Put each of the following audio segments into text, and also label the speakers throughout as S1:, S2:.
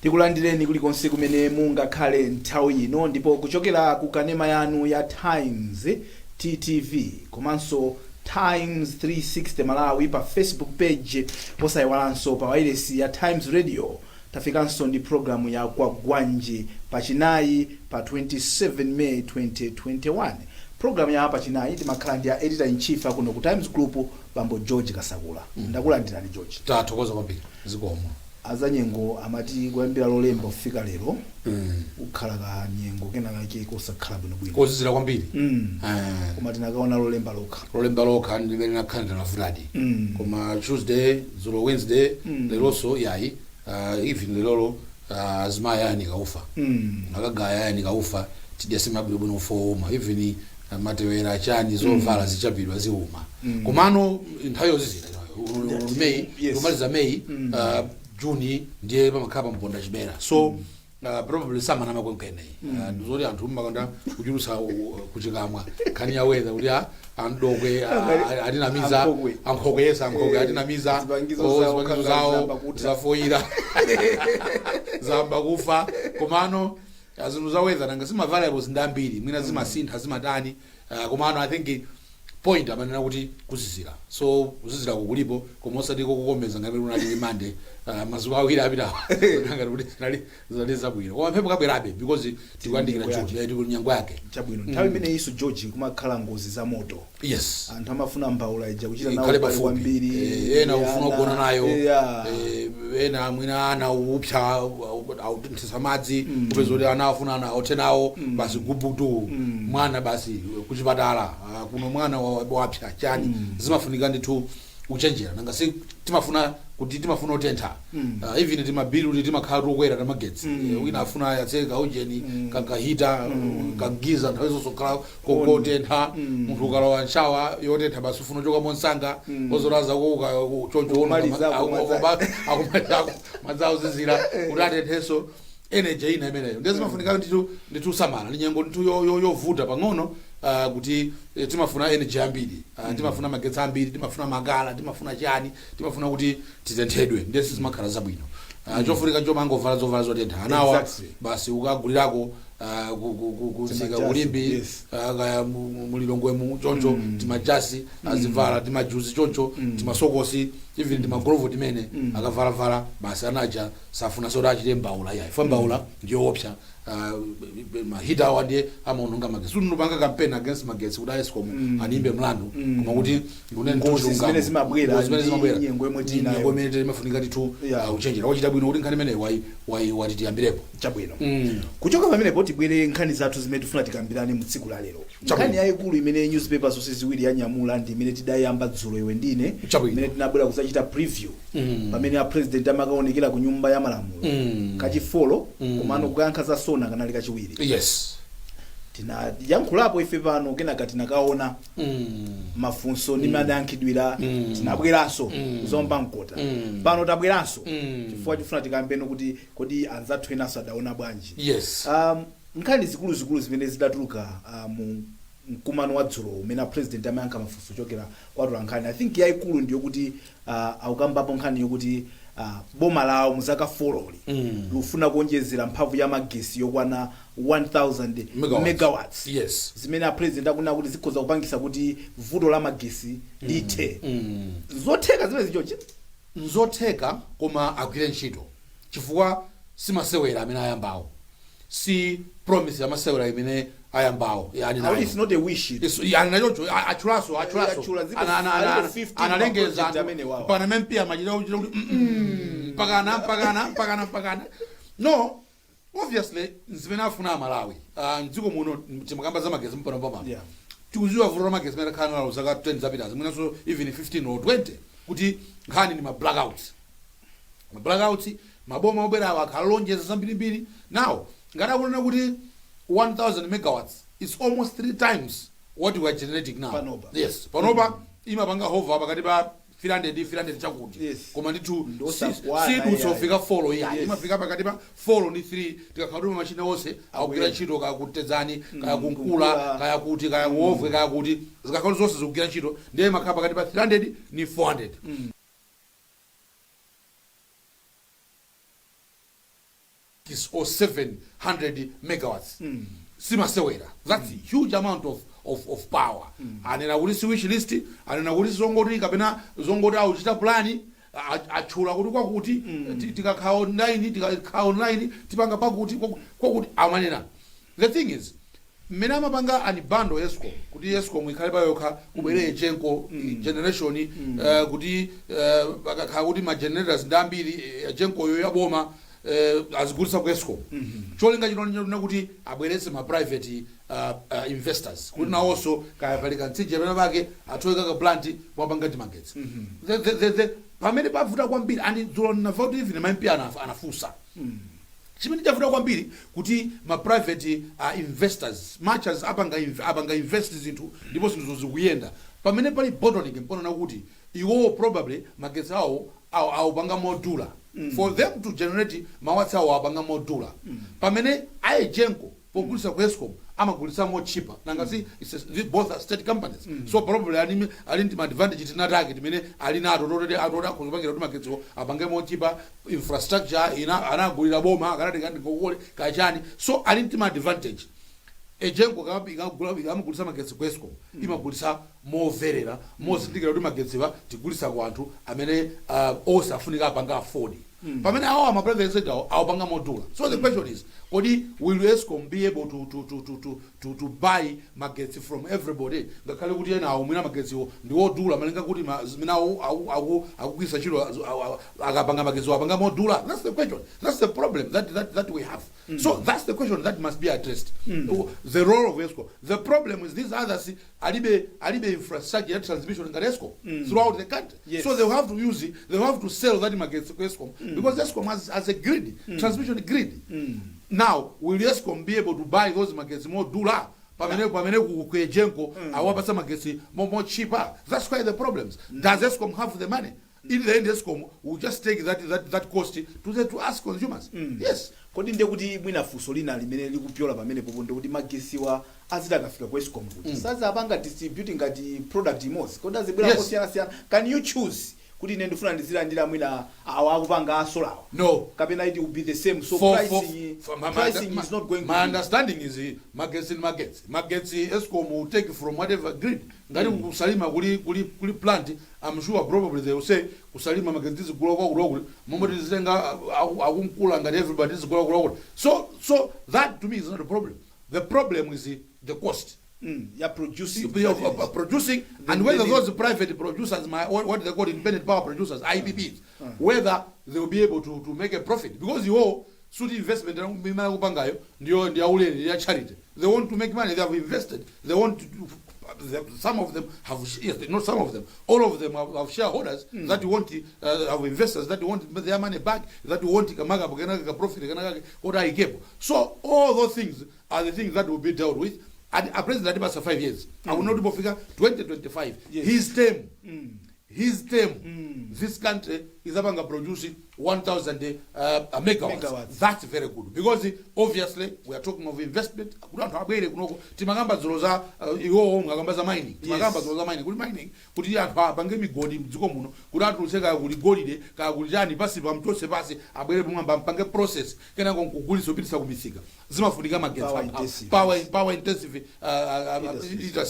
S1: Tikulandireni kulikonse kumene mungakhale nthawi ino ndipo kuchokera ku kanema yanu ya Times TTV komanso Times 360 Malawi pa Facebook page posayiwalanso pa wireless ya Times Radio. Tafikanso ndi programu ya Kwagwanji pachinayi pa 27 May 2021. Programu ya pachinayi timakhala ndi ya editor in chief kuno ku Times Group Bambo George Kasakula. Ndakulandirani George.
S2: Tathokoza kwambiri zikomo.
S1: Azanyengo amati kuyambira lolemba kufika lero ukhala ka nyengo kenaka kosakhala bwino bwino
S2: kozizira kwambiri
S1: koma tinakaona lolemba lokha
S2: ndimene nakhanda na Friday koma Tuesday zulo Wednesday leroso yayi even lero azimaya yani kaufa akagaya yani kaufa tidesema bwino bwino even matewera chani zovala zichapidwa ziuma komano nthawi yozizira May kumaliza May Juni ndiye pamakhala mponda chibera so probably sama nama kwenkene ndizoti anthu makanda kuchulusa kuchikamwa khani ya weather kuti andokwe atinamiza ankhokwe atinamiza zipangizo zawo zafoira zamba kufa komano zinthu za weather nanga sima variables ndambiri mwina zimasintha zimatani komano I think point amanena kuti kuzizira so kuzizira kulipo koma osati kukomeza ngati unali Monday mazuwa awiri apita ngati kuti zinaliza bwino koma mphepo kabwerabe because tikuyandikira George tikunyangwa yake
S1: chabwino nthawi imene isu George kumakhala ngozi za moto
S2: yes
S1: anthu amafuna mbawula ija kuchita nawo kwambiri
S2: ena ufuna kugona nayo ena mwina ana upsa autenthesa madzi kupeza kuti ana afuna ana otenawo basi gubutu mwana basi kuchipatala kuno mwana wapsa chani zimafunika ndithu uchenjera nanga si timafuna utentha even timabili kuti timakhala tokwera tamagetsi wina afuna yatseka ujeni kakahita kagiza nthawi zonse kukhala kokotentha munthu ukalowa nshawa yotentha basi ufuna choka monsanga ozolaza choncho madzawo zizira kuti atenthenso energy ina imeneyo ndezimafunika ndithu samala linyengo ndithu yovuta pang'ono kuti timafuna energy ambiri timafuna magetsi ambiri timafuna magala timafuna chani timafuna kuti titenthedwe ndesi zimakhala zabwino chofunika chomangovala zovala zotentha anawa basi ukagulirako kuzika ulimbi kaya mulilongwemu choncho timajasi azivala timajuzi choncho timasokosi even timagolovo timene akavala basi anaja safuna soda achite mbawula yayi fa mbawula ndiyo option mahita awa ndiye amaononga magetsi unopanga campaign against magetsi kuti Eskom animbe mlandu koma kuti
S1: ngozi zimene zimabwera
S2: nyengo imene timafunika titu uchenjera wachita bwino kuti nkhani imene watitiyambirepo
S1: chabwino kuchoka pamene poti bwere nkhani zathu zimene tifuna tikambirane mu tsiku la lero nkhani yayikulu imene newspapers zonse ziwiri yanyamula ndi imene tidayamba dzulo iwe ndine imene tinabwera kusachita preview pamene a president amakaonekera ku nyumba ya malamulo kachifolo komano kuyankha za sona kanali kachiwiri
S2: yes
S1: tinayankhulapo ife pano kenaka tinakaona mafunso ndi madankhidwira tinabweranso zomba mkota pano tabweranso chifukwa chifuna tikambeno kuti kodi anzathu enaso adaona bwanji
S2: yes
S1: nkhani zikulu zimene zidatuluka mu mkumano wa dzulo umene president amayankha mafunso chokera kwa nkhani I think yayikulu ndiyo kuti aukambapo nkhani yokuti boma lawo muzaka 4 lufuna kuonjezera mphamvu ya magesi yokwana 1000 megawatts
S2: yes
S1: zimene a president akuna kuti zikhoza kupangisa kuti vuto la magesi lithe zotheka zimene zichoche
S2: nzotheka koma agwire ntchito chifukwa simasewera amene ayambawo si promise yamasewera imene ayambawo yani
S1: now it's not a wish
S2: yani nachocho achulaso analengeza pana mempia majira kuti pakana no obviously zimene afuna Malawi ndziko muno timakamba za magezi mpano pamano tiuziwa vuto la magezi mene kana la zaka 20 zapitazo mwinaso even 15 or 20 kuti nkhani ni ma blackouts maboma obera akalonjeza zambirimbiri now ngati akunena kuti 1000 megawatts is almost 3 times what we are generating now
S1: panoba.
S2: Yes panoba imapanga hover pakati pa 300 chakuti koma ndithu sidusofika 4 ya imafika pakati pa 4 ndi 3 tikakhaluma machine onse akugwira ntchito kaya kutedzani kaya kunkula kaya kuti kaya kuovwe kaya kuti zikakhala zonse zikugwira ntchito ndiye makhala pakati pa 300 ni 400 6 or 700 megawatts. Simasewera. That's a huge amount of power. And in a wish list, and in a wish zongori kapena zongori auchita plani achula kuti kwakuti tikakha online tipanga pakuti kwakuti amanena. The thing is, mmene amapanga anibando Eskom kuti Eskom ikhale bayokha kubwere Genco generation kuti akakha kuti ma generators ndambiri Genco yo yaboma azigulisa ku Eskom. Cholinga chino kuti abwerese ma private investors kuti na also kayapalika ntsije pena pake atoyeka ka plant wapanga timagetsi. The pamene pavuta kwambiri and dzulo nafa kuti even ma MP anafusa. Chimene chavuta kwambiri kuti ma private investors much as abanga invest into ndipo zikuyenda pamene pali bottleneck mpona kuti iwo probably magetsi awo banga modula for them to generate mawatsi awo abanga modula pamene Genco pogulisa ku Eskom amagulisa more cheaper nangasi both are state companies so probably ali advantage tinatake timene ali nato atoda kuzopangira kuti magetsi abange more cheaper infrastructure anagulira boma akanati kandi ngokole kachani so ali advantage Genco ikamagulisa magetsi ku Eskom imagulisa moverera mozindikira kuti magetsiwa tigulisa ku anthu amene ose afunika apanga afford pamene awo ama-private sector awapanga modula. So the question is, will Eskom be able to buy magetsi from everybody? Ngakhale kuti ena awumwina magetsiwo ndiwodula malinga kuti mina akugwisa chilo akapanga magetsiwo apanga modula. That's the question. That's the problem that we have. So that's the question that must be addressed. The role of Eskom. The problem is these others alibe infrastructure transmission in Eskom throughout the country. Yes. So they have to use it. They have to sell that magetsi to Eskom. Because Eskom has a grid, transmission grid. Now, will Eskom be able to buy those magetsi more dula? Pamene ku Genco, awapasa magetsi more cheaper. That's quite the problems. Does Eskom have the money? In the end, Eskom will just take that cost to us consumers. Yes.
S1: Kodi nde kuti mwina fuso lina limene likupyola pamene popo nde kuti magesiwa azitakafika ku Eskom kuti saza apanga distributing ngati product imodzi kodi azibwera kosiyana. Can you choose kuti ine ndifuna ndizilandira mwina awakupanga solawa? No. Kapena it will be the same. So pricing is not going to
S2: my understanding is magetsi Eskom will take from whatever grid. Ngati kusalima kuli plant, I'm sure probably they will say kusalima magetsi zigula kwa momoti zizenga akunkula ngati everybody zigula kwa. So that to me is not a problem. The problem is the cost. Producing and whether those private producers, what they call independent power producers, IPPs, whether they will be able to make a profit, because suit investment charity. They want to make money. They have invested. They want to do. Some of them have, not some of them, all of them have shareholders that want have investors that want their money back, that want to profit. So all those things are the things that will be dealt with. And a president that 5 years. I will not figure 2025. Yes. His term, this country is about producing 1,000 megawatts. That's very good because obviously we are talking of investment. Timagamba zoloza mining. Timagamba zoloza mining. Good mining. Kuti ya bangemi godi mziko muno. Kuda tuluseka kuli godi de ka kulijani basi bamtose basi abwere bumamba mpange process kena kugulisa ubitisa kumisika. Zima funika markets. Power intensive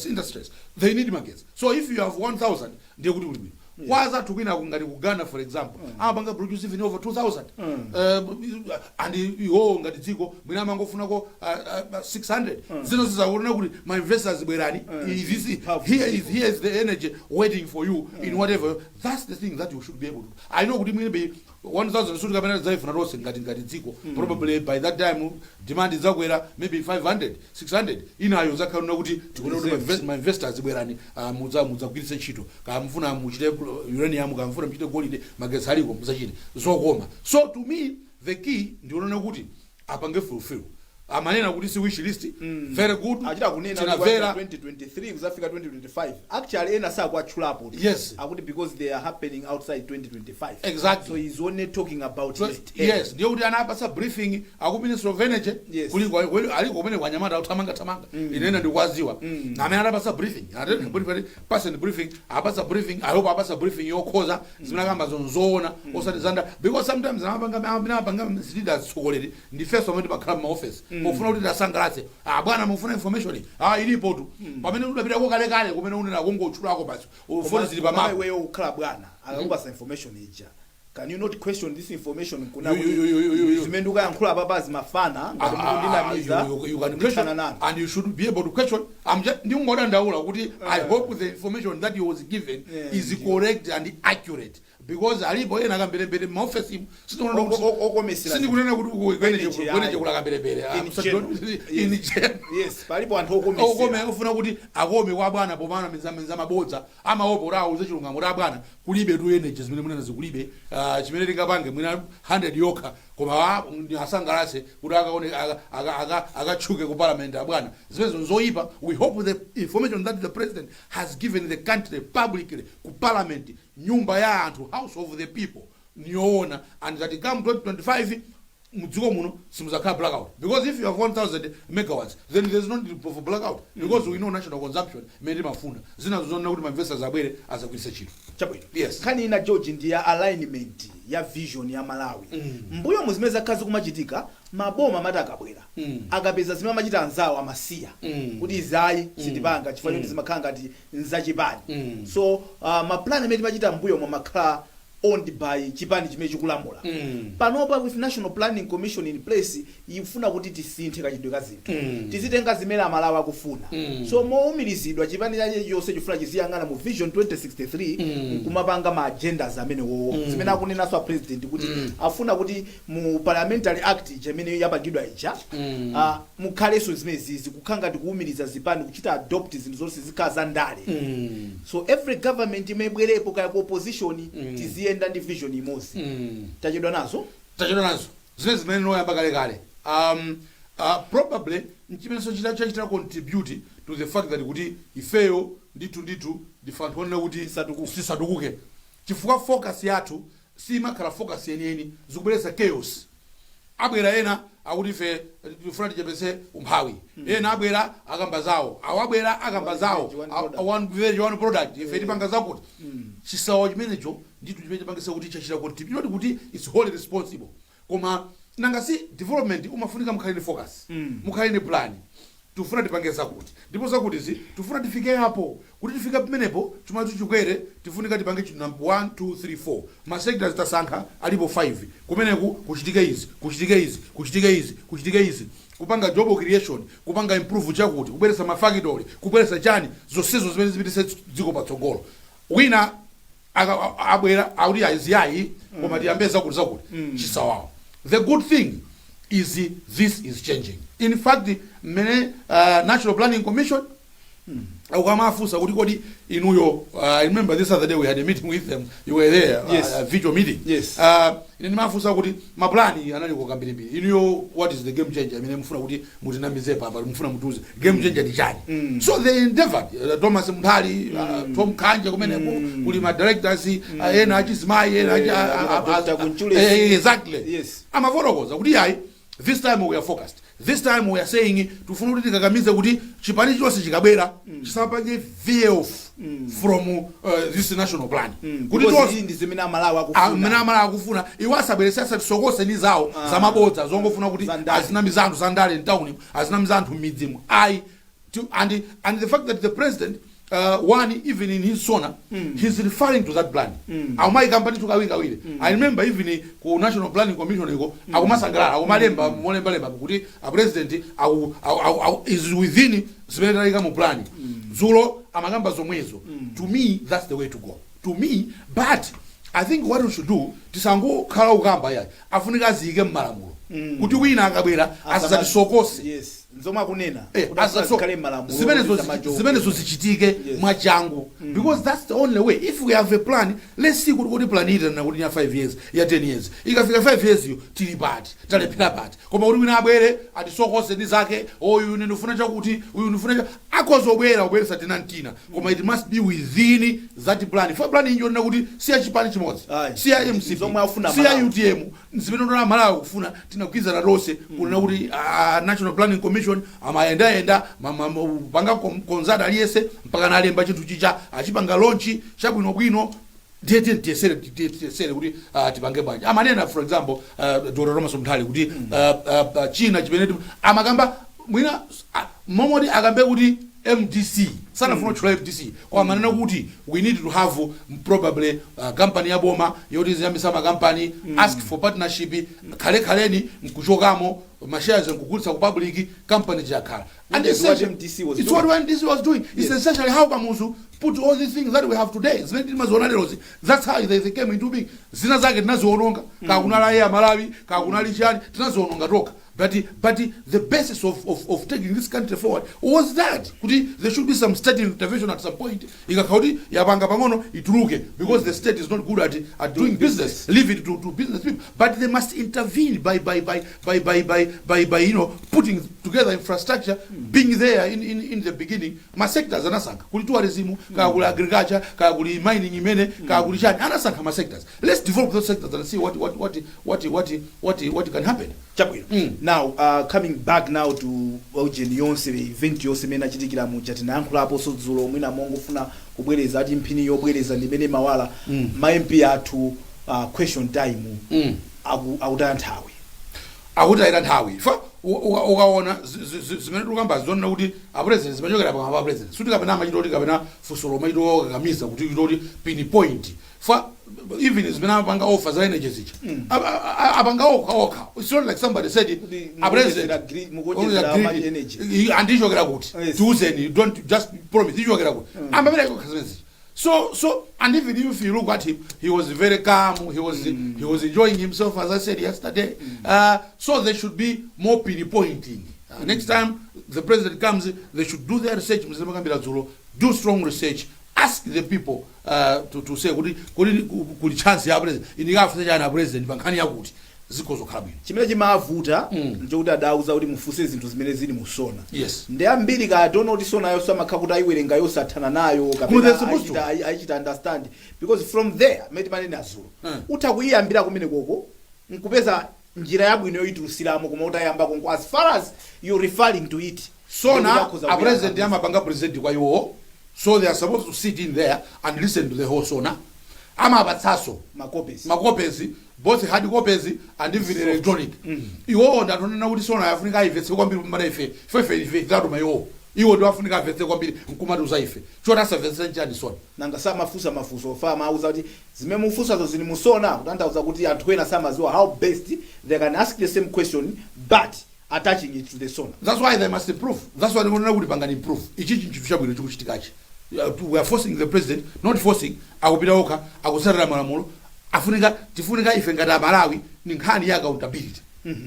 S2: industries. They need markets. So if you have 1,000, they would be. Waza tukwina kungati kugana for example abanga produce even over 2,000 and iwo ngati dziko mwina mangofuna ko 600 zino zizaona kuti my investors bwerani here is the energy waiting for you in whatever. That's the thing that you should be able to. I know kuti maybe 1,000 should come in zaifuna rose ngati dziko probably by that time demand is zakwera maybe 500 600 inayo zakaona kuti tikuna my investors bwerani muzagwiritsa ntchito kamfuna muchite uranium kamfuna muchite gold magetsi aliko muzachite zokoma. So to me the key ndi unaona kuti apange fulfill amanena kuti si wish list very good
S1: achita kunena
S2: tinamvera
S1: 2023 kuzafika 2025 actually ena sakuatchulapo
S2: yes
S1: akuti because they are happening outside 2025
S2: exactly
S1: so he's only talking about
S2: so, yes ndiyo kuti anapasa briefing aku minister of energy kuli aliko kumene kwa Nyamata uthamanga inena ndikwaziwa na amene anapasa briefing person briefing apasa briefing I hope apasa briefing yokhoza zimene akamba zonzoona osati zanda because sometimes amapanga leaders tsogoleri ndi first moment bakhala mu office ofuna kuti tasangalase bwana mufuna information ilipo tu pamene unapita ko kale kumene unena kungotchulako basi ufuna zili pa map
S1: wewe ukhala bwana akakupasa information ija. Can you not question this information? Kuna zimenduka yankhula papazi mafana ngati ndinamiza
S2: you can question and you should be able to question. I'm just ndingoda ndaula kuti I hope the information that he was given is correct and accurate because alipo ena kambelembele mu office sindikunena kuti kweneje kulakambelembele
S1: yes palipo anthu okomesa
S2: ufuna kuti akome kwa bwana pomana menza mabodza amaopo rawo zechilungamo ra bwana kulibe tu energy zimene munena zikulibe chimene tingapange mwina 100 yokha koma asangalase kuti akaone akachuke ku parliament abwana zimene zoyipa. We hope the information that the president has given the country publicly ku parliament nyumba ya anthu house of the people niyoona and that come 2025 mudziko muno simuzakhala blackout because if you have 1000 megawatts then there's no need for blackout because we know national consumption mende mafuna zina zozona kuti investors abwere azakwisa chiro
S1: chabwino.
S2: Yes
S1: Nkhani ina George ndi ya alignment ya vision ya Malawi mbuyo muzimeza kazi kumachitika maboma mati akabwera akapeza zimene amachita anzawo amasiya kuti izayi sitipanga chifukwa choti zimakhala ngati nzachipani so maplan amene timachita mbuyo mwamakhala owned by chipani chimene chikulamula panopa with National Planning Commission in place ifuna kuti tisinthe kachidwe ka zinthu tizitenga zimene Amalawi akufuna so mowumirizidwa chipani chonse chifuna chiziyang'ana mu vision 2063 kumapanga ma agendas amene wowo zimene akunenanso a president kuti afuna kuti mu parliamentary act chimene yapangidwa ija mukhalenso zimene zizi kukhanga tikuwumiriza zipani kuchita adopt zinthu zonse zikhala za ndale so every government imebwerepo kaya ku opposition tiziyenda ndi vision imodzi tachedwa nazo zimene noyamba kale probably nchimenso chitachita contribute to the fact that kuti ifeyo nditu ndifanthone kuti tisatukuke chifukwa focus yathu simakhala focus yeniyeni zikubweretsa chaos. Abwera ena akuti ife tifuna tichepese umphawi ena abwera akamba zawo awabwera akamba zawo one product ife tipanga zakuti chisawa chimenecho nditu chimene chipangisa kuti chachita contribute kuti it's wholly responsible koma nanga si development umafunika mukhaleni focus mukhaleni plan tufuna tipange zakuti ndipo zakuti tufuna tifike hapo kuti tifika pamenepo chuma chikwere tifunika tipange chinthu number 1 2 3 4 ma sectors tasankha alipo 5 kumeneku kuchitika izi kupanga job creation kupanga improve chakuti kubweretsa mafactory kubweretsa chani zonsezo zimene zipitise dziko patsogolo wina abwera audi aziyayi koma tiyambe zakuti chisawawo. The good thing is this is changing. In fact mene National Planning Commission ukamafusa kuti kodi inuyo I remember this other day we had a meeting with them, you were there, a video meeting. Yes.
S2: Ine mafusa kuti maplani anali ko kambirimbiri inuyo what is the game changer amene mfuna kuti mutinamize papa mfuna mutuze game changer ndi chani. So they endeavored Thomas Mthali Tom Kanje kumeneko kuli ma directors ena achizimai ena exactly.
S1: Yes.
S2: Amavotokoza kuti yayi this time we are focused. This time we are saying tufuna kuti tikakamize kuti chipani chonse chikabwera chisapange veer off from this national plan.
S1: Kuti tonse ndi zimene Amalawi
S2: akufuna iwo asabweresesa tisokose ndi zawo zamabodza zongofuna kuti azina mizanthu zandale mtown azina mizanthu midzimu and the fact that the president one even in his sona he's referring to that plan amai company tukawikawire. I remember even ku National Planning Commission iko akumasangalala akumalemba molemba kuti a president is within zimene mu plan zulo amakamba zomwezo. To me that's the way to go to me, but I think what we should do tisango khala ukamba yayi afunika azike mmalamulo kuti wina akabwera asazatisokose
S1: nzoma kunena
S2: zimenezo zichitike mwachangu because that's the only way. If we have a plan, let's see kuti plan ita na kuti ya 5 years ya 10 years ikafika 5 years yo tili bati talepera bati koma kuti wina abwere atisokose ndi zake uyu ndinofuna chakuti uyu ndifuna akozobwera ubweresa tinantina koma it must be within that plan. For plan injo ndina kuti siya chipani chimodzi siya MCP siya UTM zimene ndona Malawi kufuna tinagwizana lose kunena kuti National Planning Commission amaenda panga konzada aliyese mpaka nalemba chinthu chicha achipanga launch chabwinobwino tesere kuti tipange bwanji amanena. For example Dr. Thomas Mthali kuti China chimene amakamba mwina momodi akambe kuti MDC sanafuna kuchula MDC kwa manena kuti we need to have probably company ya boma yoti ziyambisa company ask for partnership khaleni mkuchokamo mashares nkugulitsa ku public company jakhala. And it's what MDC was doing. It's essentially how Kamuzu put all these things that we have today. That's how they came into being. Zina zake tinazoononga kakunala ya Malawi kakunali chani tinazoononga toka. But the basis of taking this country forward was that there should be some state intervention at some point. Ikakauti yapanga pangono ituluke because the state is not good at doing business. Leave it to business people. But they must intervene by putting together infrastructure, being there in the beginning. Ma sectors anasanga kuli tourism, kaguli agriculture, kaguli mining imene, kaguli chani anasanga ma sectors. Let's develop those sectors and see what can happen.
S1: Now coming back now to Eugene Yonse event yonse mena chitikira mu chatinankhula apo sodzulo mwina mongo funa kubwereza ati mphini yobwereza ndimene mawala ma MP athu question time akutaya nthawi fa ukaona zimene tukamba zonna kuti a president zimachokera pa president suti kapena machitoti kapena fusolo machito kakamiza kuti itoti pinpoint fa even zimene apanga offer za energy zicha apanga okha. It's not like somebody said a president agree energy and ichokera kuti tiuzeni don't just promise ichokera kuti ambapera ikokhazimenzi. So and even if you look at him, he was very calm. He was enjoying himself, as I said yesterday. So there should be more pinpointing. Next time the president comes, they should do their research. Do strong research. Ask the people to say, "Kuli chance ya president." Inikafuta chana president bankani yakuti zikozo khabini. Chimene chimavuta njokuti adauza kuti mufuse zinthu zimene zili musona.
S2: Yes.
S1: Ndi ambiri ka don't know tisona yo samakhakuta iwerenga yo sathana nayo kapena aichita understand because from there meti manene azulu utakuyiyambira kumene koko nkupeza njira yabwino yoitulusiramo koma utayamba konko as far as you referring to it.
S2: Sona a president yamapanga president kwa iwo. So they are supposed to sit in there and listen to the whole sona. Amabatsaso makopezi both hard copies and even electronic. Iwo ndatonena kuti sona yafunika ivetse kwambiri kumada ife thato mayo iwo ndo afunika avetse kwambiri nkumadu za ife chota savetse njani sona
S1: nanga sama mafuso fama auza kuti zimene mufusa zo zili musona kutantauza kuti anthu ena samaziwa how best they can ask the same question but attaching it to the sona.
S2: That's why they must improve. That's why they want to panga improve. Ichi chinthu chabwino chikuchitikachi. We are forcing the president, not forcing akupita okha akusarira malamulo afunika tifunika ife ngati Malawi ni nkhani ya accountability.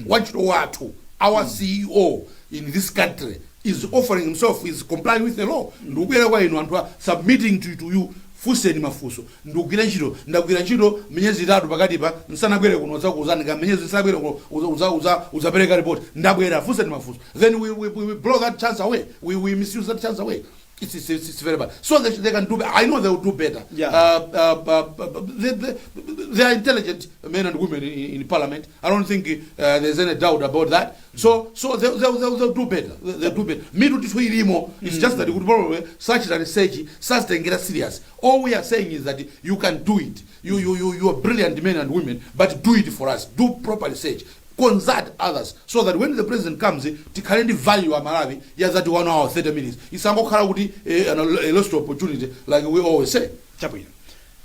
S2: Wachito wathu our CEO in this country is offering himself, is complying with the law. Ndukubwera kwa inu anthu submitting to you fuseni mafuso ndukugwira ntchito minyezi 3 pakati pa nsanabwere kuno zakuzanika minyezi nsanabwere kuno uzapereka report ndabwera fuseni mafuso then we blow that chance away, we misuse that chance away. It's very bad. So they can do. I know they will do better.
S1: Yeah.
S2: They are intelligent men and women in parliament. I don't think there's any doubt about that. So they'll do better. They'll do better. Me to this it's just that you could probably such a research, such and get serious. All we are saying is that you can do it. You are brilliant men and women, but do it for us. Do proper research. Consult others so that when the president comes to currently value Malawi, he has that 1 hour 30 minutes. It's a lost opportunity, like we always say.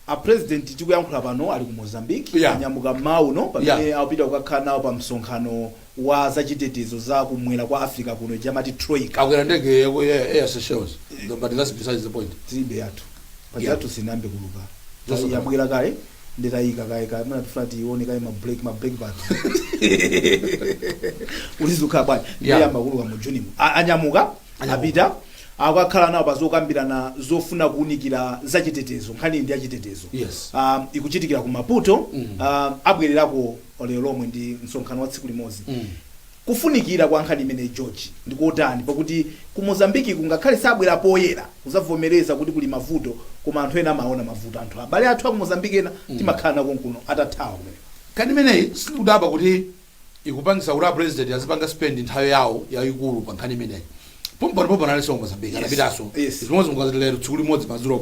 S1: A president tikuyankhula pano ali ku Mozambique anyamuka mauno pamene apita kukakhala pa msonkhano wa zachitetezo za kumwera kwa Africa kuno jamati Troika.
S2: Akwera ndege air Seychelles. But that's besides the point.
S1: Zibe yathu. Pajatu sinambe kuluka. Yabwera kale nditayika kaika mna tufuna tione kai ma break part ulizukha bwana ndiyamba kuluka mu Juni anyamuka apita akakhala nawo bazokambirana zofuna kuunikira zachitetezo nkhani ndi yachitetezo ikuchitikira ku Maputo abwererako lero lomwe ndi msonkhano wa tsiku limodzi kufunikira kwa nkhani imene George ndikotani pakuti ku Mozambique kungakhale sabwera poyera kuzavomereza kuti kuli mavuto koma anthu ena amaona mavuto anthu abale athu a ku Mozambique ena timakhala nako kuno atathawa kumene
S2: kani imeneyi sikudaba kuti ikupangisa kuti president azipanga spend nthawi yawo yayikulu pa nkhani imeneyi pompo nalenso ku Mozambique anapitaso zimodzi mukazilero tsiku limodzi maziro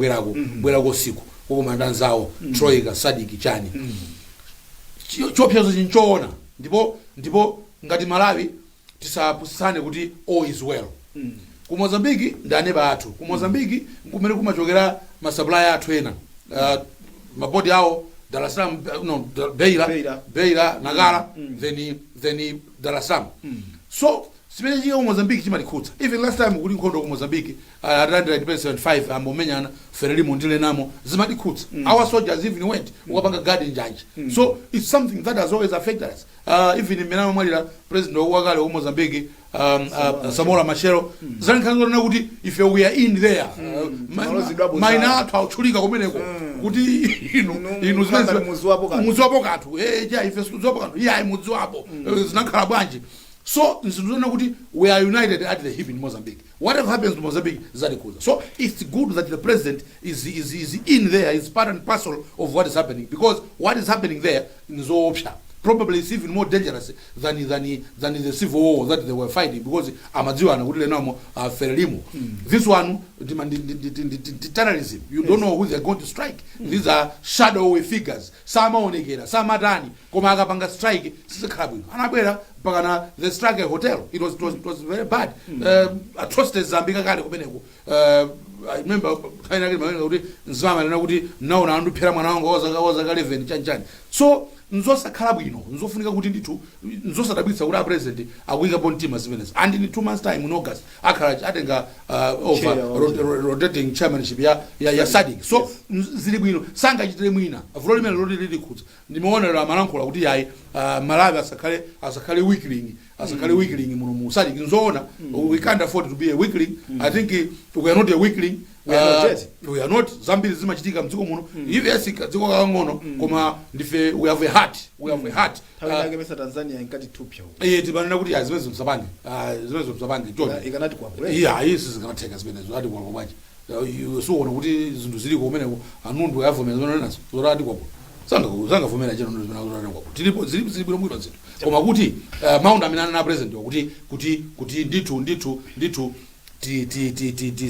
S2: bwerako siku kokomanda nzawo Troika Sadiki chani chopyazo chinchoona ndipo ngati Malawi tisapusane kuti all is well ku Mozambique ndane bathu ku Mozambique kumene kumachokera ma supplier athu ena mapoti awo Dar es Salaam no Beira Nagara then Dar es Salaam so simene chika ku Mozambique chimalikhutsa even last time kuli nkhondo ku Mozambique Atlanta 75 ambomenyana Frelimo ndile namo zimalikhutsa our soldiers even went ukapanga guard njanje so it's something that has always affected us even menamo mwalira president wakale ku Mozambique Samora Machel zankhanzona kuti if we are in there maina athu auchulika kumeneko kuti inu zimene muziwapo kathu ja ife siziwapo kathu ya muziwapo zinakhala bwanji. So, we are united at the hip in Mozambique. Whatever happens to Mozambique, Zadikuza. So, it's good that the president is in there, is part and parcel of what is happening. Because what is happening there is all option. Probably it's even more dangerous than the civil war that they were fighting. Because Amadziwana, Frelimo. This one, the terrorism. You don't know who they're going to strike. These are shadowy figures. Some are Onegera, some are Dani. Komagapanga strike, Sisakabu. Anabera, Pagana, they struck a hotel. It was very bad. Atrocities Zambika Kali. I remember so nzosa kalabwino nzofunika kuti ndithu nzosadabwitsa kuti president akuyika pontima zimenezi and in 2 months time in August akhala atenga over rotating chairmanship ya Zodiak so zili bwino sangachitire mwina vulo limene loti khutsa ndimeona la malankhula kuti yayi Malawi asakhale weakling muno mu Zodiak nzoona we can't afford to be a weakling. I think we are not a weakling. We are not zambiri zimachitika mdziko muno ivesi dziko kang'ono koma ndife we have a heart
S1: pesa Tanzania inkati tupya
S2: tibanena kuti zimezo msabange ikanati kwa isi zikanatheka zimenezo ati kwa bwaji suona kuti zinthu zili kumeneko anundu yavomera nazo zorati kwapo sangavomera chero ndozimena zorati kwapo tilipo zili bwino zinthu koma kuti mount amene na president kuti ndithu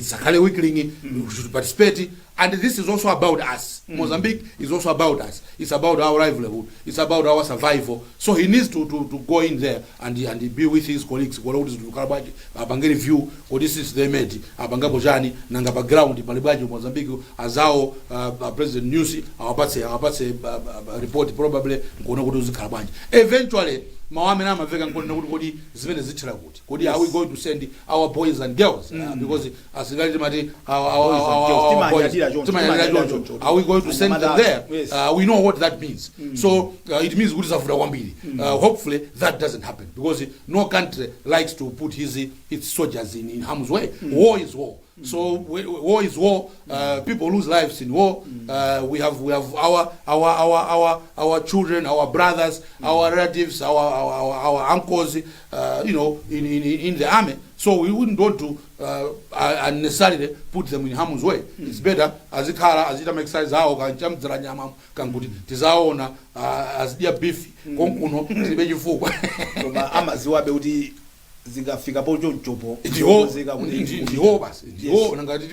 S2: sakale weakling should participate and this is also about us. Mozambique is also about us. It's about our livelihood. It's about our survival. So he needs to go in there and be with his colleagues. Abangeri view or this is the made abanga bojani nanga background palibaji Mozambique azao president Nyusi awapatse report probably ngona kuti uzikhalabanje eventually mawamena amaveka ngona kuti zimene zithira kuti are we going to send our boys and girls because asigali mati our boys are we going to send them there? We know what that means. So it means kuti zavuta kwambiri. Hopefully that doesn't happen because no country likes to put its soldiers in harm's way. War is war. So war is war. People lose lives in war. We have our children, our brothers, our relatives, our uncles, in the army. So we wouldn't want to unnecessarily put them in harm's way. It's better as it makes sense how can jump the nyama can put tizaona as their beef konkuno zibejifuka
S1: koma amaziwa beuti zingafika pocho nchopo
S2: ndiho basi ndiho ngati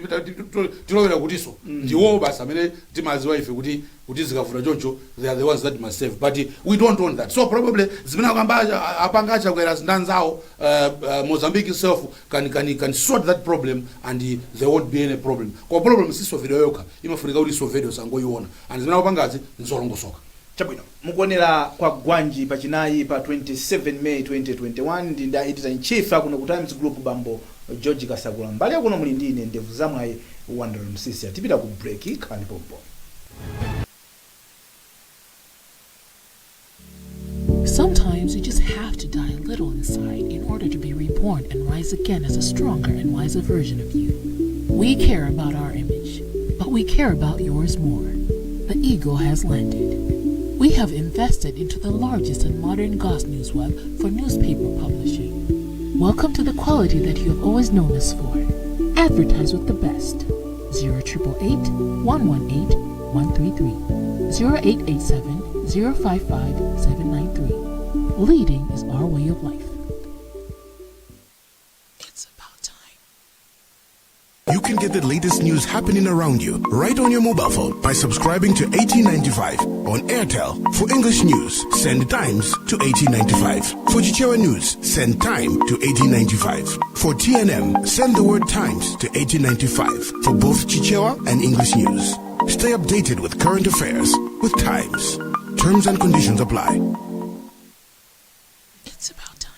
S2: tilowera kutiso ndiho basi amene timaziwa ife kuti zikavuta choncho they are the ones that must save but we don't want that. So probably zimene kwamba apanga Chakwera ndanzawo Mozambique itself can sort that problem and there won't be any problem. Kwa problem siso video yoka imafunika kuti so video sangoyiona and zimene kwapangazi nzolongosoka.
S1: Chabwino mukuonera Kwagwanji pachinayi pa 27 May 2021 ndi nda editor in chief kuno ku Times Group bambo George Kasagula mbali kuno muli ndine ndevu zamwayi Wonder Msisi atipita ku break Nkhani pompo.
S3: have to die a little inside in order to be reborn and rise again as a stronger and wiser version of you. We care about our image, but we care about yours more. The Eagle has landed. We have invested into the largest and modern gauze news web for newspaper publishing. Welcome to the quality that you have always known us for. Advertise with the best. 0888-118-133. 0887-055-793. Leading is our way of life. It's about time.
S4: You can get the latest news happening around you right on your mobile phone by subscribing to 1895 on Airtel. For English news, send Times to 1895. For Chichewa news, send Time to 1895. For TNM, send the word Times to 1895 for both Chichewa and English news. Stay updated with current affairs with Times. Terms and conditions apply.
S3: It's about time.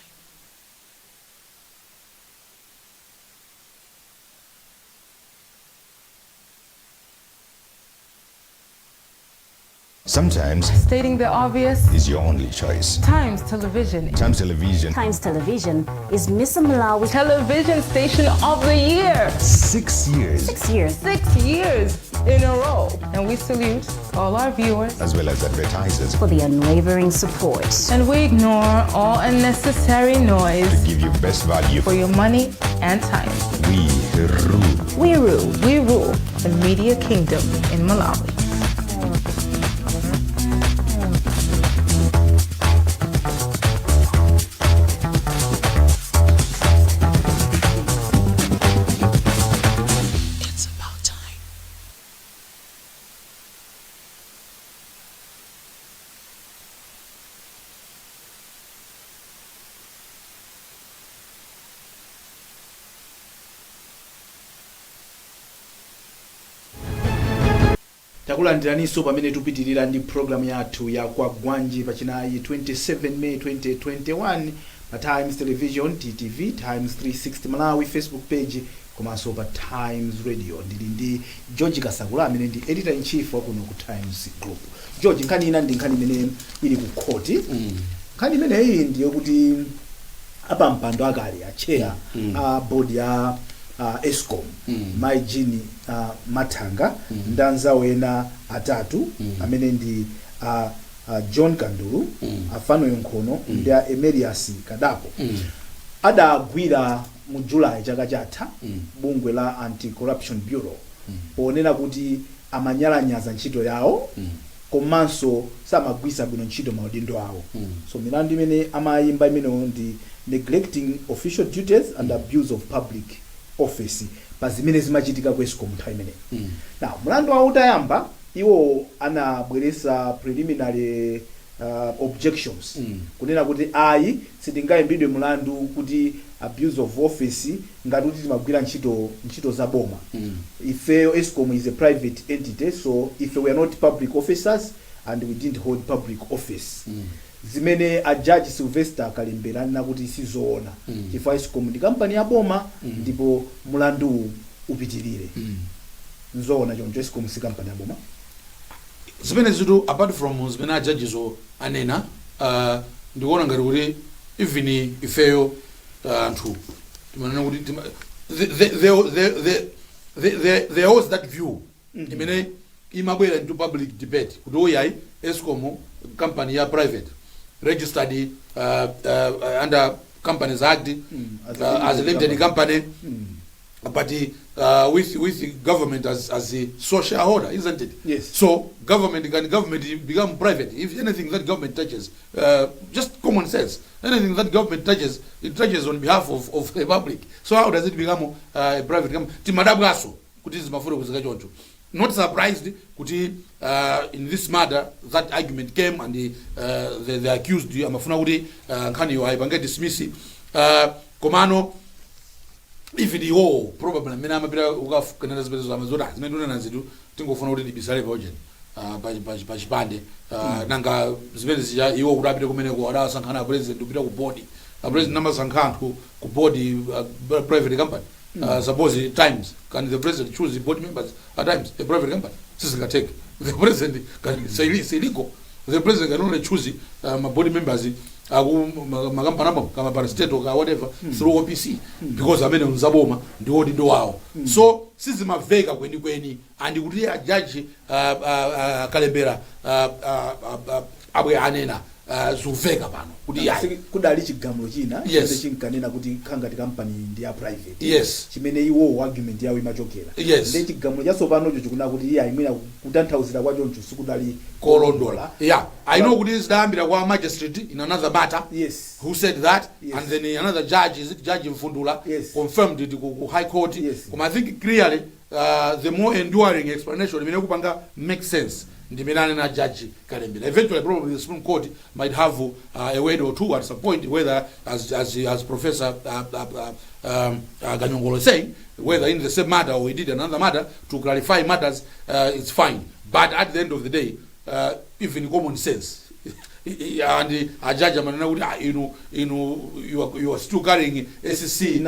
S5: Sometimes
S6: stating the obvious
S5: is your only choice.
S6: Times Television.
S5: Times Television.
S7: Times Television is Miss Malawi
S6: Television Station of the Year.
S5: 6 years.
S7: 6 years.
S6: 6 years in a row. And we salute all our viewers.
S5: As well as advertisers.
S7: For the unwavering support.
S6: And we ignore all unnecessary noise.
S5: To give you best value
S6: for your money and time.
S5: We rule.
S7: We rule.
S6: We rule the media kingdom in Malawi.
S1: takulandiraniso pamene tupitirira ndi program yathu ya Kwagwanji pachinayi 27 May 2021 pa Times Television TTV, Times 360 Malawi Facebook page komanso pa Times Radio. Ndili ndi George Kasakula amene ndi editor in chief wa kuno ku Times Group. George, nkhani ina ndi nkhani imene ili ku court. Nkhani imene iyi ndiyo kuti apa mpando akali a chair a board ya Escom Maijini Matanga ndanzawo ena atatu amene ndi John Kandulu afano yonkhono ndi Emerius Kadapo adagwira mu July chaka chatha bungwe la Anti-Corruption Bureau ponena kuti amanyalanyaza ntchito yawo komanso samagwisa bwino ntchito maudindo awo. So milandu imene amayimba imene ndi neglecting official duties and abuse of public office pa zimene zimachitika ku Escom nthawi imene. Now mlandu wawo utayamba iwo anabweresa preliminary objections kunena kuti ayi sitingayimbidwe mlandu kuti abuse of office ngati kuti timagwira ntchito za boma. Ife Escom is a private entity, so if we are not public officers and we didn't hold public office zimene a judge Sylvester Kalembera na kuti sizoona chifukwa Escom ndi company ya boma ndipo mlandu upitirire. Nzoona choncho Escom si company ya boma.
S2: Zimene zitu apart from zimene a judges anena ndikuona ngati kuti even ifeyo anthu timanena kuti there was that view imene imabwera into public debate kuti oyayi Escom company ya private registered under Companies Act as a limited company but with the government as a social order, isn't it?
S1: Yes.
S2: So government become private if anything that government touches, just common sense, anything that government touches, it touches on behalf of the public. So how does it become a private company? Timadabwaso kuti zimafuna kuzika choncho. Not surprised kuti in this matter that argument came and the accused amafuna kuti Nkhani aipange dismiss komano if the whole probably mena amapita ukafukanira zipezo amazora zimene tunena zitu tingofuna kuti dibisale paoje pa chipande nanga zimene zija iwo kuti apite kumene ku adasankhana president upita ku board a president namasankhana ku board private company. Suppose Times, can the president choose the board members at times a private company? The president can say it's illegal. The president can only choose board members makampani kama parastatal ka whatever through OPC because amene unzaboma ndiwodi ndo wawo so sizimaveka kweni and kuti judge Kalembera abwe anena zuveka pano kuti
S1: kudali chigamulo china
S2: yes.
S1: chinkanena kuti khangati company ndi ya private
S2: yes.
S1: chimene iwo argument yawo imachokera
S2: yes.
S1: ndi chigamulo chatsopano chikuna kuti iya imwina kutanthauzira kwa choncho sikudali
S2: kolondola yeah I know kuti zidayambira kwa magistrate in another matter
S1: yes.
S2: who said that
S1: yes.
S2: and then another judge is it Judge Mfundula
S1: yes.
S2: confirmed it to High Court
S1: yes.
S2: I think clearly the more enduring explanation imene kupanga make sense ndimenane na Judge Kalembera. Eventually probably the Supreme Court might have a word or two at some point whether as Professor Ganyongolo is saying whether in the same matter or we did another matter to clarify matters it's fine but at the end of the day even common sense and a judge amanena kuti you are still carrying SSC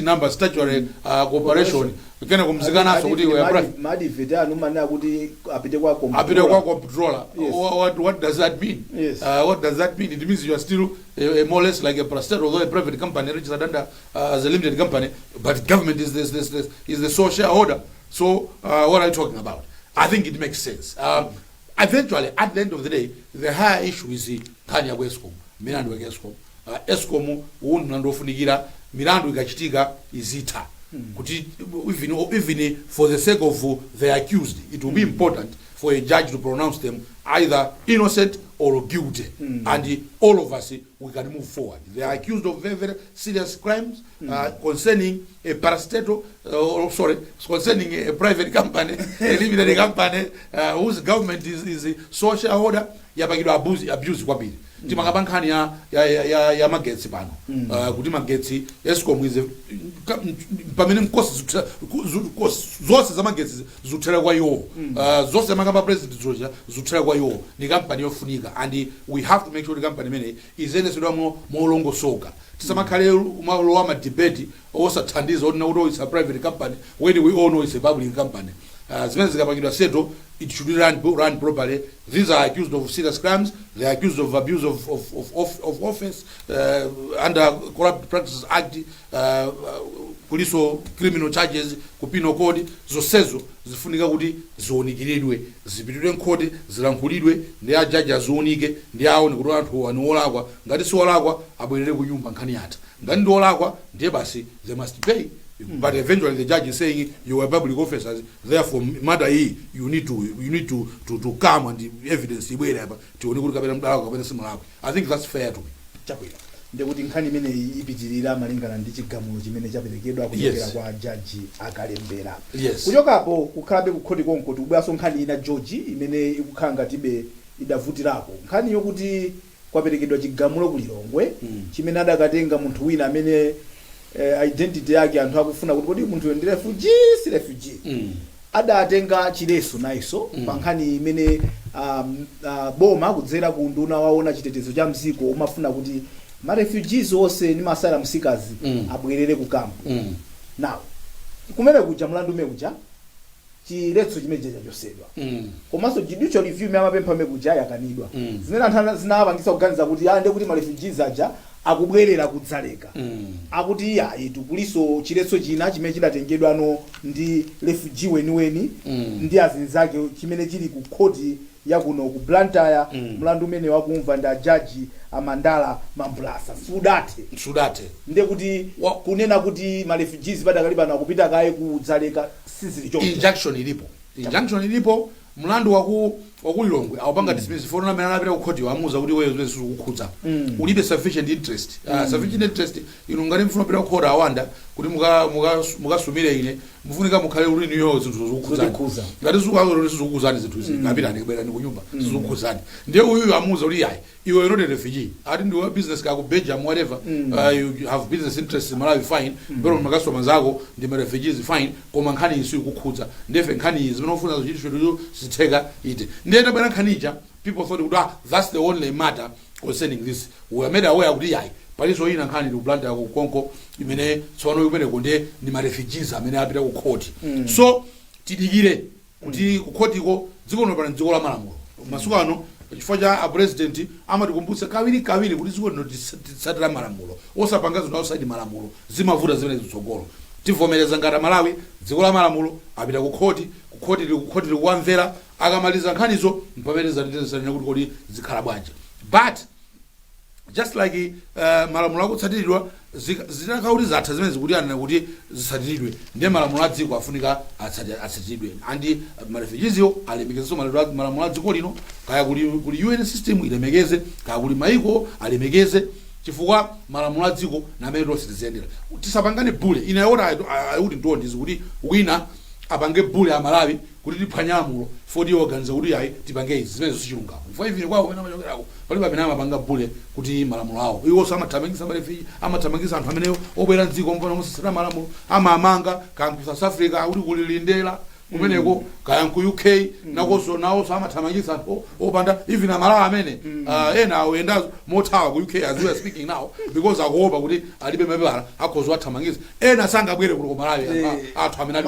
S2: number statutory corporation kena kumzikana so kuti we are
S1: madi veta anumana kuti apite kwa
S2: comptroller what does that mean
S1: yes.
S2: What does that mean? It means you are still more or less like a parastatal although a private company registered under as a limited company but government is the sole shareholder so what are you talking about? I think it makes sense. Eventually, at the end of the day, the higher issue is the Nkhani ya Eskom, milandu ya Eskom. Eskom mlandu ofunikira milandu ikachitika izita. Kuti even for the sake of the accused, it will be important for a judge to pronounce them either innocent or guilty, and all of us we can move forward. They are accused of very, very serious crimes concerning a parastatal, concerning a private company, a limited company whose government is a social shareholder. Yapagidwa abuse kwabiri. Timangaba nkhani ya magetsi pano. Kuti magetsi Eskom is pamene mkosi zose za magetsi zuthera kwa iwo. Zose makamba president Zodiak zuthera kwa iwo. Ni company yofunika and we have to make sure the company mene izenesedwa molongo soka. Tisamakhale umalo ama debate osathandiza ona kuti it's a private company when we all know it's a public company. Zimene zikapangidwa seto it should run properly. These are accused of serious crimes. They are accused of abuse of office under Corrupt Practices Act, police criminal charges, Penal Code. Zosezo zifunika kuti zionikiridwe, zipitidwe nkoti, zilankhulidwe, ndi a judge azionike, ndi aone kuti anthu aniolakwa, ngati siolakwa abwerere ku nyumba nkhani yatha. Ngati ndi olakwa ndiye basi they must pay. But eventually the judge is saying you are public officers, therefore matter you need to come and the evidence ibwere hapa tione kuti kapena mdala kapena simulako. I think that's fair to me.
S1: Chakwera ndikuti nkhani imene ipitirira malingana ndi chigamulo chimene chaperekedwa kuchokera kwa Judge Kalembera. Kuchokapo kukhalabe kukhoti konko tikubwaso nkhani ina George imene ikukhala ngatibe idavutirako nkhani yokuti kwaperekedwa chigamulo kulilongwe chimene adakatenga munthu wina amene identity yake anthu akufuna kuti kodi munthu ndi refugee adatenga chileso naiso pankhani imene boma kudzera ku nduna waona chitetezo cha mziko umafuna kuti ma refugees onse ni masala msikazi abwerere ku kampu now kumene kuja mlandu mekuja chiletso chimene chachosedwa komanso judicial review amapempha mekuja yakanidwa zimene anthu zinawapangisa kuganiza kuti ande kuti ma refugees aja akubwerera kudzaleka akuti iya tukuliso chiletso china chimene chidatengedwa no ndi refugee weniweni ndi azinzake chimene chili ku khoti yakuno ku Blantyre mlandu umene wakumva nda Judge Amandala Mambulasa sudate nde kuti kunena kuti ma refugees badakaliba kupita kaye kudzaleka sizili choncho. Injunction ilipo mlandu wakulilongwe awapanga dismiss for na mena napita ku khoti wamuza kuti wewe zwe sukukhudza ulibe sufficient interest sufficient interest ngati mfuna pita ku khoti awanda kuti mukasumire ine mufunika mukhale uli niyo zinthu zokukhudzana ngati zokukhudzana zinthu izi kapita ndikubera ndi kunyumba zokukhudzana ndiye uyu amuza kuti yayi iwe you're not a refugee ati ndiwe business ka ku Belgium whatever you have business interests in Malawi fine pero makasoma zako ndi refugees fine koma nkhani isu ikukhudza ndefe nkhani zimene ufuna zochitishwe zitheka ite ndiye tabana nkhanicha people thought that's the only matter concerning this we are made aware kuti yayi paliso ina nkhani ndi Blantyre ku Konko imene tsono imene kunde ndi ma refugees amene apita ku khoti so tidikire kuti ku khotiko dziko lino pano dziko la malamulo masukano
S2: chifukwa cha a president amatikumbutsa kawiri kuti dziko lino tisatira malamulo osapanga zinthu outside malamulo zimavuta zimene zitsogolo tivomereza ngati Malawi dziko la malamulo apita ku khoti likuwamvera akamaliza nkhanizo mpamene zatetezana kuti kodi zikhala bwanji but just like malamulo akutsatiridwa zinakauti zatha zimene zikutiyana kuti zitsatiridwe ndiye malamulo a dziko afunika atsatiridwe andi marefugeesio alemekezenso malamulo a dziko lino kaya kuli UN system ilemekeze kaya kuli maiko alemekeze chifukwa malamulo a dziko namene tonse tiziyendera tisapangane bule ine ayoti ndiwondizi kuti wina apange bule a Malawi kuti tiphwanye lamulo foti organize kuti ayi tipange izi zimene zosichilungamo chifukwa ivini kwawo pamene amachokerako palibe amene amapanga bule kuti malamulo awo iwonso amathamangisa marefugee amathamangisa anthu amene obwera mdziko mpona mosasira malamulo amamanga kaya ku South Africa kuti kulilindera kumeneko kaya ku UK nawonso amathamangisa anthu opanda even Malawi amene ena awoyendazo mothawa ku UK as we are speaking now because akuopa kuti alibe mapepala akhoza wathamangisa ena sangabwere ku Malawi anthu amene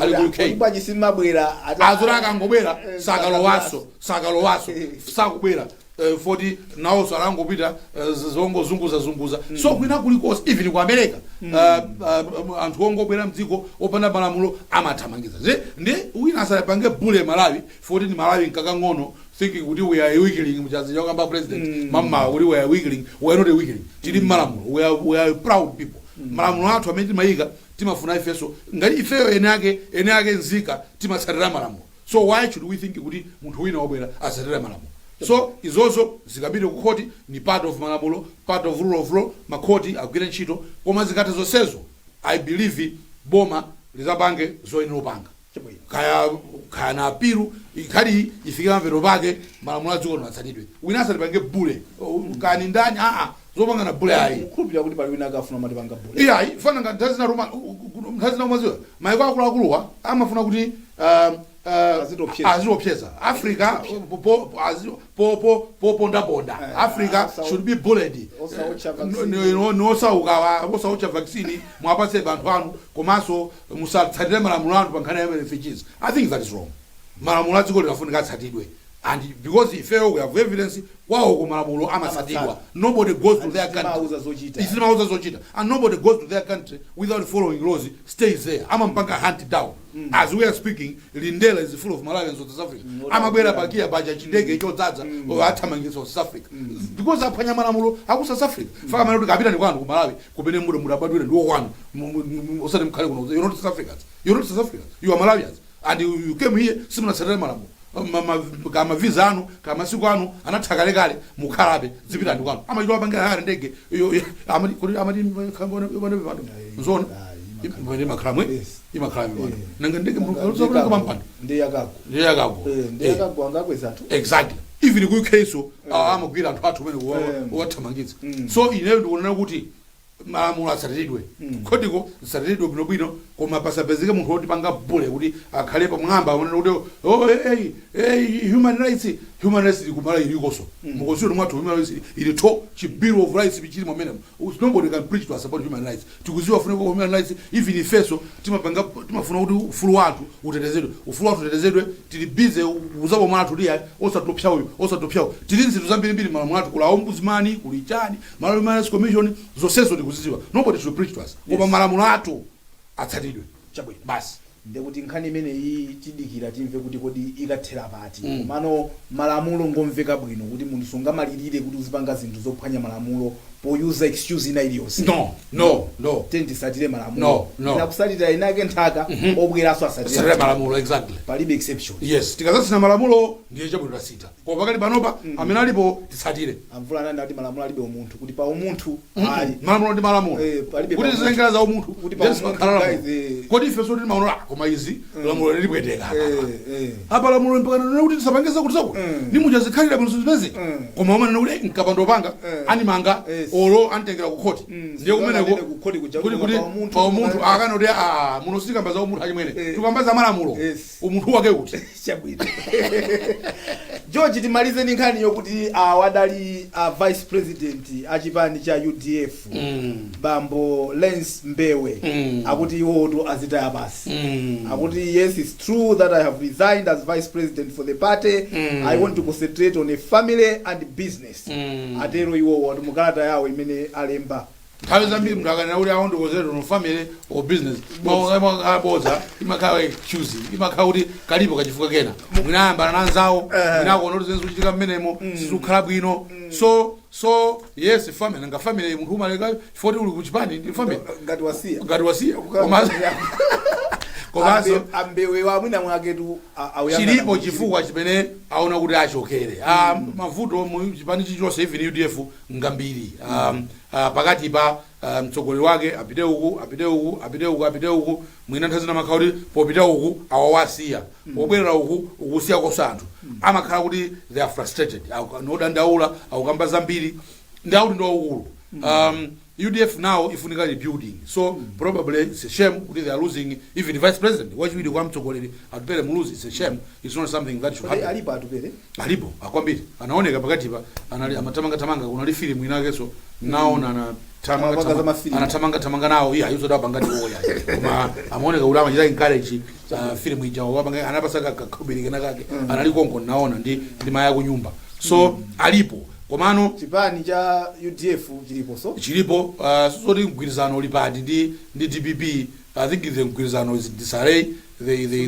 S2: ali ku UK
S1: bwanji simabwera
S2: azora akangobwera sakalowaso sakubwera foti nawonso alangopita zunguzazunguza so kwina kulikonse even ku America anthu ongobwera mdziko opanda malamulo amathamangiza ndi wina asalapange bule Malawi foti ni Malawi nkakang'ono thinking kuti we are weakling mchazi yakamba president mama kuti we are weakling we are not a weakling tili malamulo we are proud people malamulo athu amene timayika timafuna ifeso ngati ifeyo ene ake nzika timatsatira malamulo so why should we think kuti munthu wina wabwera atsatira malamulo so izozo zikapita ku khoti ni part of malamulo part of rule of law makhoti agwira ntchito koma zikati zonsezo I believe boma lizapange zoyenera upanga kaya na apiru ikhali ifika mvero pake malamulo a dziko lino atsatidwe wina asalipange bule kani ndani zopanga na bule ayi
S1: kukhulupirira kuti pali wina akafuna matipanga bule
S2: iya ifana ngati mthazina umaziwa maiko akuluakuluwa amafuna kuti azitopyeza Africa ponda Africa should be bullied osaucha vaccine mwapatse banthu anu komanso musatsatire malamulo anu pa nkhani ya refugees. I think that is wrong. Malamulo a dziko linafunika atsatidwe and because if we have evidence kwawo ku malamulo amatsatidwa nobody goes to their country and nobody goes to their country without following laws stays there amampanga hunt down as we are speaking Lindela is full of Malawians of South Africa amabwera pakia baja chindege chodzaza athamangisa South Africa because aphwanya malamulo aku South Africa faka mali kuti kapita ni kwanu ku Malawi kupene muda abadwire ndiwo kwanu osati mkhale kuno you're not South Africans you are Malawians and you came here simunatsatira malamulo kama visa anu kama siku anu anathakale mukhalabe zipita ndi kwanu amachitowa pangira hali ndege amati nzona imene makhalamwe imakhalamwe nanga ndege mukuzobona kama mpando
S1: ndeyakagwa ngakwezatu
S2: exactly even ku UK so amagwira anthu athu amene wathamangitsa so ine ndikuona kuti malamulo atsatidwe khodiko atsatidwe bwinobwino koma pasapezeke munthu oti panga bule kuti akhale pamwamba aone kuti human rights likumala ilikonso mukosiro mwathu human rights ili to bill of rights bichili momene nobody can preach to us about human rights tikuziwa funa kwa human rights even ifeso timafuna kuti ufulu wathu utetezedwe tili busy uzabo mwathu liya osatopyawo tili nzitu zambirimbiri malamulo athu kula ombudsman kulichani Malawi Human Rights Commission zoseso tikuziwa nobody should preach to us koma malamulo athu atsatidwe
S1: chabwino
S2: basi
S1: ndekuti nkhani imene iyi tidikira timve kuti kodi ikathera pati komano malamulo ngomveka bwino kuti munthu sungamalirire kuti uzipanga zinthu zophwanya malamulo poyuza excuse ina iliyonse
S2: no
S1: tisatire malamulo
S2: no
S1: kusatira inake nthaka obweraso asatire
S2: malamulo exactly
S1: palibe exception
S2: yes tikazasina malamulo ndiye chabwino tasita koma pakati panopa amene alipo tisatire
S1: amvula ananda kuti malamulo alibe umunthu kuti pa umunthu ali
S2: malamulo ndi malamulo kuti zilengera za umunthu
S1: kuti pa umunthu
S2: kodi ife so ndi malamulo koma izi lamulo lilipweteka apa lamulo mpaka kuti tisapangeza kuti zako ni mujazikhalira bwino zipeze koma umene kuti nkapando panga animanga olo antengera ku khoti ndiye kumeneko kuti pa umunthu akana kuti muno sitikamba za umunthu achimwene tikamba za malamulo umunthu wake kuti
S1: chabwino George timalize ndi nkhani yokuti wadali vice president achipani cha UDF bambo Lens Mbewe akuti iwo to azitaya basi Akuti yes, it's true that I have resigned as vice president for the party. I want to concentrate on a family and business. Atero iwo watu mukalata yawo imene alemba.
S2: Nthawi zambiri mndu akanena kuti awo ndikonzera no family or business maboza imakhawa choose imakhawa kuti kalipo kachifuka kena mwinayambana nanzawo mwinakona kuti zenze kuchitika mmenemo sizikukhala bwino so yes family nga family munthu umaleka chifoti uli kuchipani ndi family ngati wasiya komanso
S1: ambewe wa mwina mwaketu
S2: chilipo chifukwa chimene aona kuti achokere mavuto mu chipani chichonse even UDF ngambiri pakati pa mtsogoleri wake apite uku mwina nthawi zina makhala kuti popita uku awawasiya pobwerera uku ukusiya kosanthu amakhala kuti they are frustrated nodandaula akukamba zambiri ndi akuti ndi waukulu UDF now ifunika rebuilding, so probably it's a shame they are losing even the vice president. What you do kwa mtsogoleri atupele muluzi, it's a shame. It's not something that should happen.
S1: Alipo atupele.
S2: Alipo akwambiri anaoneka pakati pa amatamanga kuna film inake so naona anatamanga nao iya yuzo daba ngati oya koma amaoneka ulama jira encourage film ijawo wabanga anapasaka kakubiri kenakake analikonko naona ndi maya kunyumba so alipo komano
S1: chipani cha UDF
S2: chilipo sori mgwirizano ulipati ndi DPP. I think the mgwirizano is disarray. They they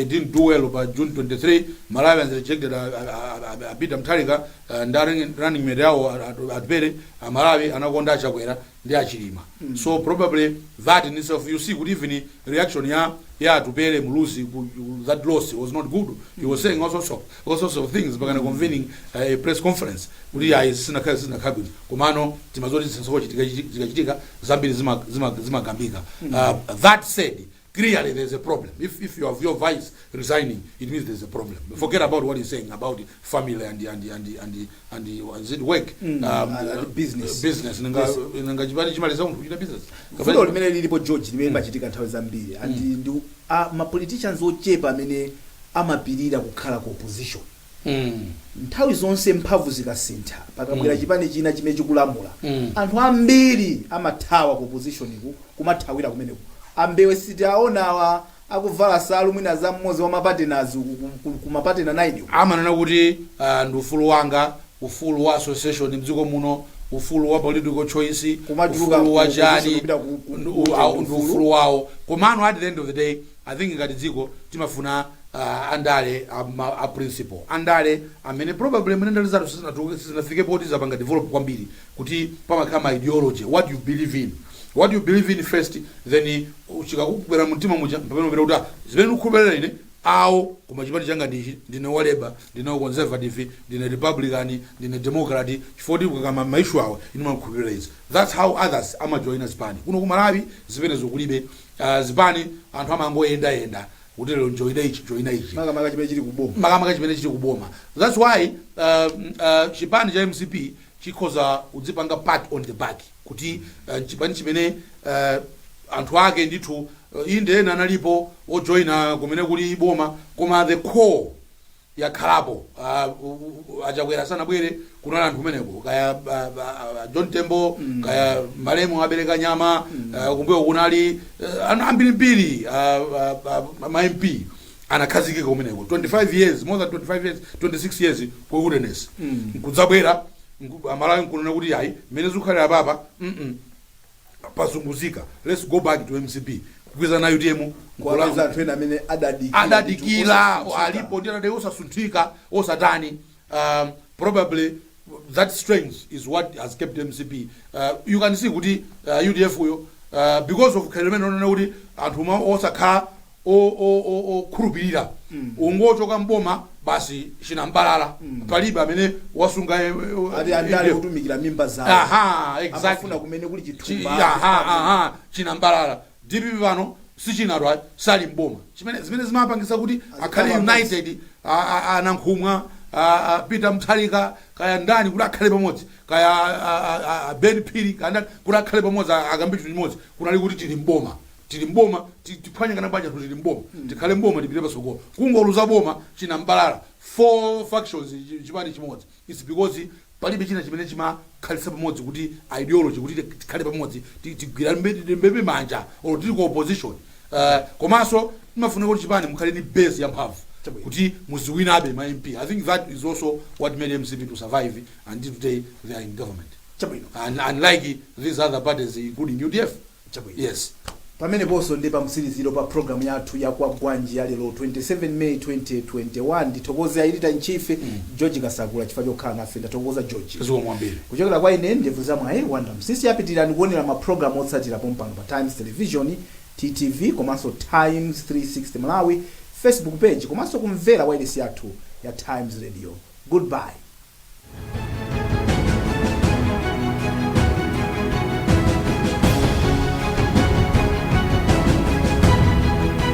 S2: didn't do well by June 23. Malawians rejected a bit Mtalika and running mediao at Bere Malawi anagonda Chakwera ndi Chilima. So probably that in itself, you see good evening reaction to Bere Mulusi, that loss was not good. He was saying all sorts of things but convening a press conference. Sina kabili komano timazoti sensochi tikachitika zambiri zima gambika. That said, clearly there's a problem. If you have your vice resigning, it means there's a problem. Forget about what he's saying about the family and the is it work business nangajibali chimaliza kuchita business.
S1: Fundo limene lilipo George limene machitika nthawi zambiri and ndi ma politicians ochepa amene amapirira kukhala ku opposition. Nthawi zonse mphamvu zikasintha pakabwera chipani china chimene chikulamula anthu ambiri amathawa ku opposition kumathawira kumeneko. Ambewe sitaonawa akuvala salu mwina za mmozi wa mapatenazi kumapatena 9
S2: amanena kuti ndi ufulu wanga, ufulu wa association mdziko muno, ufulu wa political choice, ufulu wa jani, ndi ufulu wawo. Komano at the end of the day I think ngati dziko timafuna andale a principle andale amene probably mnenda zatu sinafike poti zapanga develop kwambiri kuti pamakama ideology, what you believe in first, then uchikakubwera mtima muja pamene kuti zimene ukubelera ine awo koma chipani changa ndichi ndine wa Labour, ndine conservative, ndine Republican, ndine Democrat, chifoti kukama maishu awo ine makubelera izi. That's how others amajoina Spani kuno ku Malawi zimene zokulibe zipani anthu amangoyenda kuti lero joina ichi
S1: makamaka chimene chili kuboma. That's why
S2: chipani cha MCP chikhoza udzipanga pat on the back kuti chipani chimene anthu ake ndithu inde nalipo ojoina kumene kuli boma koma the core yakhalapo achakwera sana bwere kunala anthu kumeneko kaya John Tembo kaya Malemu abereka nyama kumbuyo kunali ambirimbiri ma MP anakhazikika kumeneko 25 years, more than 25 years, 26 years ku wilderness kudzabwera Malawi nkunena kuti yayi mene zikhalira papa pasunguzika, let's go back to MCP kwiza na UDM
S1: kulanza anthu ena amene
S2: adadikira alipo ndi adade osasunthika osatani. Probably that strength is what has kept MCP. You can see kuti UDF uyo because of khalemeno nona kuti anthu osakhala khulupirira ungochoka mboma basi chinambalala palibe amene wasunga
S1: andale kutumikira mimba zawo.
S2: Exactly.
S1: Afuna kumene kuli chithumba.
S2: Chinambalala DPP pano sichinadwa sali mboma zimene zimapangisa kuti akhale united anankhumwa Peter Mtalika kaya ndani kuti akhale pamodzi kaya Ben Phiri kaya ndani kuti akhale pamodzi akambitu limodzi kunali kuti tili mboma tiphwanya kana banja tili mboma tikhale mboma tipite pasogolo kungoluza boma chinambalala 4 factions chipani chimodzi. It's because palibe china chimene chimakhalisa pamodzi kuti ideology kuti tikhale pamodzi tigwira mbebe manja or tili ku opposition. Komanso timafunika kuti chipani mukhale ni base ya mphamvu kuti muziwinabe ma MP. I think that is also what made MCP to survive until today they are in government. And unlike these other parties including UDF. Yes.
S1: Pamene poso ndi pamsiliziro pa program yathu ya Kwagwanji ya lero 27 May 2021 nditokoze editor in chief George Kasagula chifukwa chokhala nafe ndatokoza George. Kuchokera kwa ine ndevu za mwaye wanda msisi yapitirani kuonera ma program otsatira pompano pa Times Television, TTV komanso Times 360 Malawi Facebook page komanso kumvera wireless yathu ya Times Radio. Goodbye.